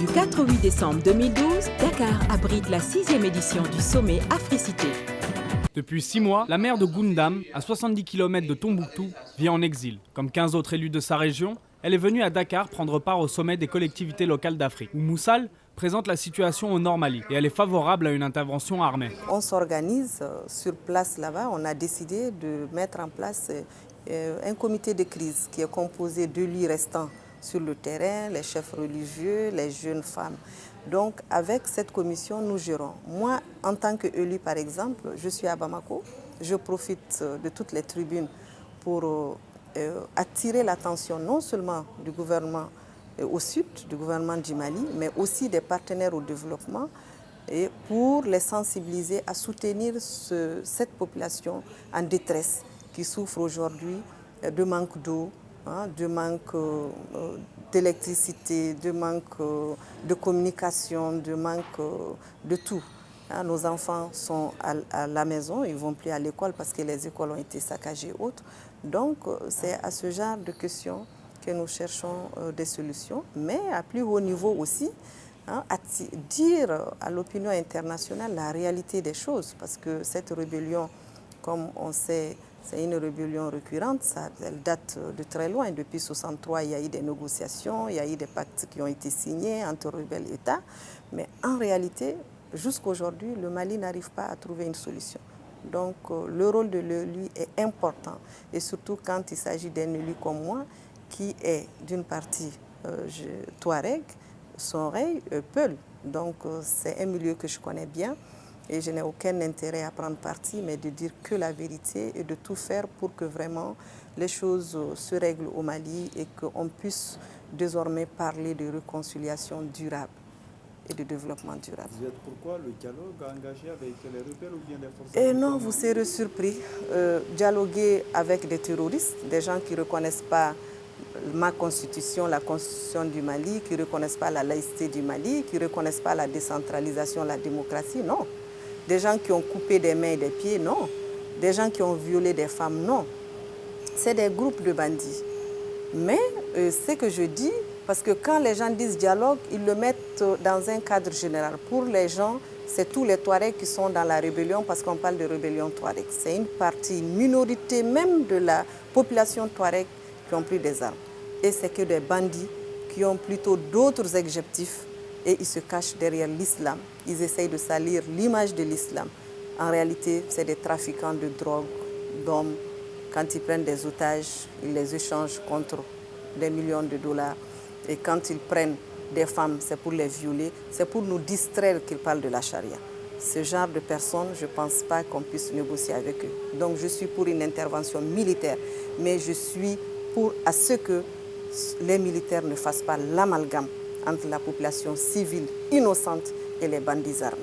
Du 4 au 8 décembre 2012, Dakar abrite la 6e édition du sommet Africité. Depuis 6 mois, la maire de Goundam, à 70 km de Tombouctou, vit en exil. Comme 15 autres élus de sa région, elle est venue à Dakar prendre part au sommet des collectivités locales d'Afrique, où Moussal présente la situation au Nord Mali et elle est favorable à une intervention armée. On s'organise sur place là-bas, on a décidé de mettre en place un comité de crise qui est composé de lits restants sur le terrain, les chefs religieux, les jeunes femmes. Donc avec cette commission, nous gérons. Moi, en tant qu'élu par exemple, je suis à Bamako, je profite de toutes les tribunes pour attirer l'attention non seulement du gouvernement au sud, du gouvernement du Mali, mais aussi des partenaires au développement et pour les sensibiliser à soutenir cette population en détresse qui souffre aujourd'hui de manque d'eau, de manque d'électricité, de manque de communication, de manque de tout. Nos enfants sont à la maison, ils ne vont plus à l'école parce que les écoles ont été saccagées et autres. Donc c'est à ce genre de questions que nous cherchons des solutions, mais à plus haut niveau aussi, à dire à l'opinion internationale la réalité des choses, parce que cette rébellion, comme on sait, c'est une rébellion récurrente, elle date de très loin. Depuis 1963, il y a eu des négociations, il y a eu des pactes qui ont été signés entre rebelles et États, mais en réalité, jusqu'à aujourd'hui, le Mali n'arrive pas à trouver une solution. Donc le rôle de l'élu est important, et surtout quand il s'agit d'un élu comme moi, qui est d'une partie Touareg, Sonrei, Peul. Donc c'est un milieu que je connais bien et je n'ai aucun intérêt à prendre parti, mais de dire que la vérité et de tout faire pour que vraiment les choses se règlent au Mali et qu'on puisse désormais parler de réconciliation durable et de développement durable. Vous êtes pourquoi le dialogue engagé avec les rebelles ou bien les forces armées? Non, vous serez surpris. Dialoguer avec des terroristes, des gens qui ne reconnaissent pas ma constitution, la constitution du Mali, qui ne reconnaissent pas la laïcité du Mali, qui ne reconnaissent pas la décentralisation, la démocratie, non. Des gens qui ont coupé des mains et des pieds, non. Des gens qui ont violé des femmes, non. C'est des groupes de bandits. Mais ce que je dis, parce que quand les gens disent dialogue, ils le mettent dans un cadre général. Pour les gens, c'est tous les Touaregs qui sont dans la rébellion, parce qu'on parle de rébellion Touareg. C'est une partie, une minorité même de la population Touareg qui ont pris des armes. Et c'est que des bandits qui ont plutôt d'autres objectifs et ils se cachent derrière l'islam. Ils essayent de salir l'image de l'islam. En réalité, c'est des trafiquants de drogue, d'hommes. Quand ils prennent des otages, ils les échangent contre des millions de dollars. Et quand ils prennent des femmes, c'est pour les violer, c'est pour nous distraire qu'ils parlent de la charia. Ce genre de personnes, je ne pense pas qu'on puisse négocier avec eux. Donc je suis pour une intervention militaire, mais je suis pour à ce que les militaires ne fassent pas l'amalgame entre la population civile innocente et les bandits armés.